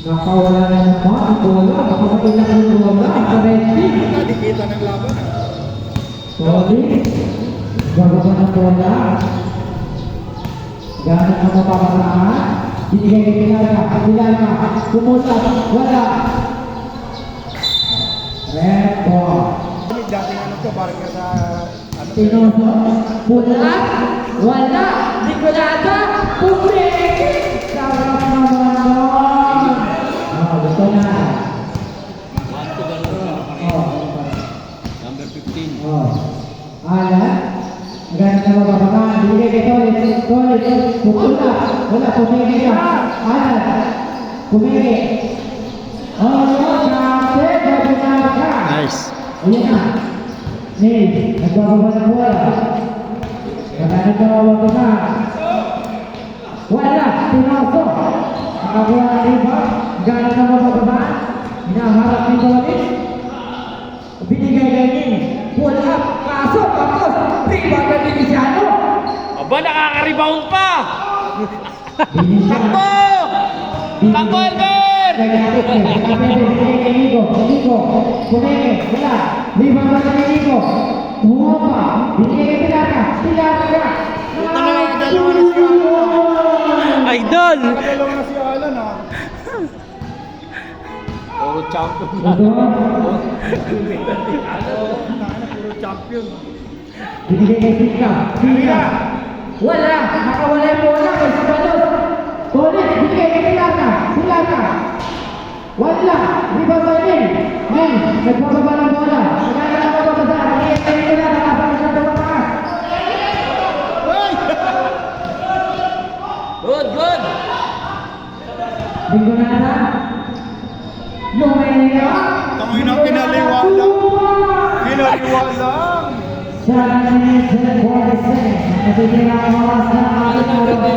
Nakawala na naman ang bola. Nakapailang ang bola. Karetti. Nakikita ng laban. Solid. Bababa ng bola. Gamit ang mapaparaan. Binigay kay Pilarca. Pilarca. Pumusap. Wala. Red ball. Dating ano to, parang sa ano. Tinoso. Pula. Wala. Nicolata. Pumiki. Sarap naman nun. Gusto na. Number 15. Alan. Ganun na mababagaan. Binigay kay Tolit. Tolit. Pupula. Wala. Pumiki ka. Alan. Pumiki. Kapit. Gabinara ka. Nice. Ayan na. Neil. Nagbababa ng bola. Kananin ka mababagaan. Wala. Tinoso. Nakakuha ng iba. Ganun na mababagaan. Hinaharap ni Tolit. Binigay kay Neil. Pull up. Pasok. Tapos. Rebound na Viniciano. Aba, nakaka-rebound pa! Viniciano. Takbo! Takbo, Albert! Binigay kay Nico. Nico. Pumeke. Wala. Rebound na kay Nico. Tumuha pa. Binigay kay Pilarca. Pilarca. Dalawa na si Idol! Dalawa na si Alan ha. Puro champion. Puro champion. Binigay kay Pika. Pika. Wala. Nakawala yung bola. Kay Sabalos. Tolit. Binigay kay Pilarca. Pilarca. Wala. Rebound by Ning. Ning. Nagbababa ng bola. Kaya na mababasa. Binigay kay Pilarca. Kapag sa tumakas. Good, good! Bingonada. Lumenya. Tangin na pinaliwa lang. Pinaliwa lang. Sanes and Borges. Nagiging ang oras na ating araw.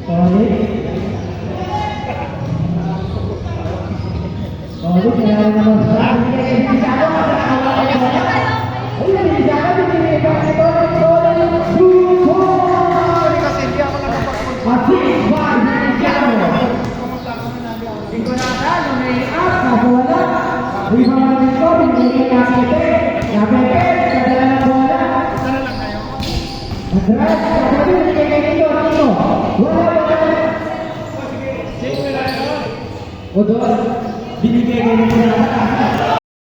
Solid. Solid. Kaya naman sa Kasi hindi ako nakapag-control. Masih Viniciano. Bingonada. Lumenya. Kapuwala. Rebound nito. Binigay kay Pepe. Pepe. Kadala ng bola. Sana lang kayo. Andres, kapatid, binigay kay Nico. Wala ba? Odor, binigay kay Nico.